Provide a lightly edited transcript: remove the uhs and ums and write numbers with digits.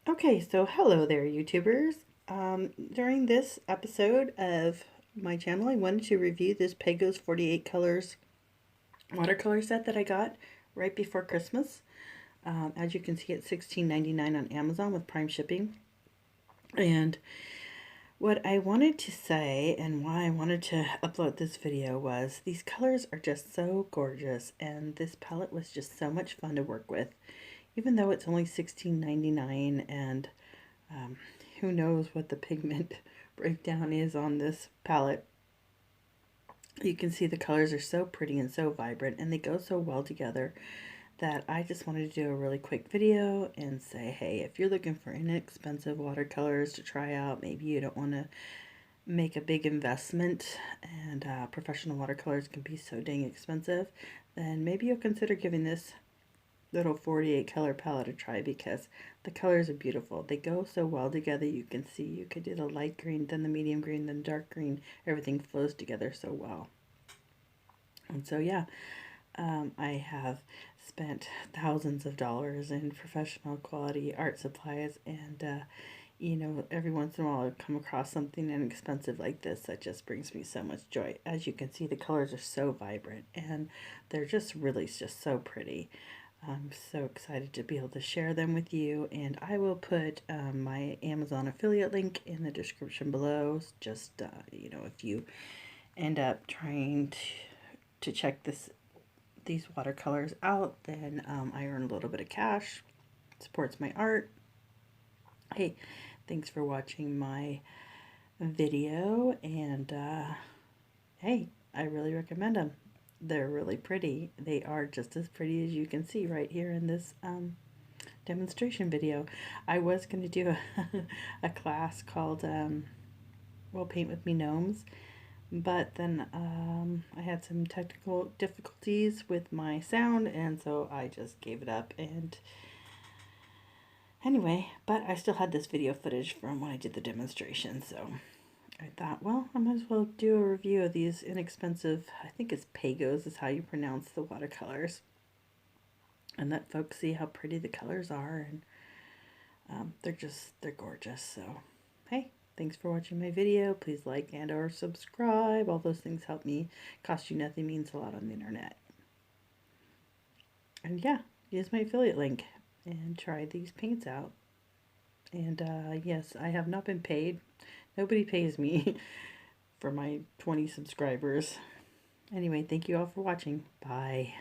Okay, so hello there, YouTubers. During this episode of my channel, I wanted to review this Pegos 48 Colors watercolor set that I got right before Christmas. As you can see, it's $16.99 on Amazon with Prime shipping. And what I wanted to say and why I wanted to upload this video was these colors are just so gorgeous, and this palette was just so much fun to work with. Even though it's only $16.99 and who knows what the pigment breakdown is on this palette. You can see the colors are so pretty and so vibrant, and they go so well together that I just wanted to do a really quick video and say, hey, if you're looking for inexpensive watercolors to try out, maybe you don't want to make a big investment, and professional watercolors can be so dang expensive, then maybe you'll consider giving this little 48 color palette a try, because the colors are beautiful. They go so well together. You can see you could do the light green, then the medium green, then dark green. Everything flows together so well. And so yeah, I have spent thousands of dollars in professional quality art supplies, and you know, every once in a while I come across something inexpensive like this that just brings me so much joy. As you can see, the colors are so vibrant and they're just really just so pretty. I'm so excited to be able to share them with you, and I will put my Amazon affiliate link in the description below. Just you know, if you end up trying to check these watercolors out, then I earn a little bit of cash, supports my art. Hey, thanks for watching my video, and hey, I really recommend them. They're really pretty. They are just as pretty as you can see right here in this demonstration video. I was going to do a class called Well, Paint With Me Gnomes, but then I had some technical difficulties with my sound, and so I just gave it up. And anyway, but I still had this video footage from when I did the demonstration, so I thought, well, I might as well do a review of these inexpensive, I think it's Pegos is how you pronounce the watercolors, and let folks see how pretty the colors are, and they're gorgeous. So hey, thanks for watching my video. Please like and or subscribe. All those things help me. Cost you nothing, means a lot on the internet. And yeah, use my affiliate link and try these paints out. And yes, I have not been paid. Nobody pays me for my 20 subscribers. Anyway, thank you all for watching. Bye.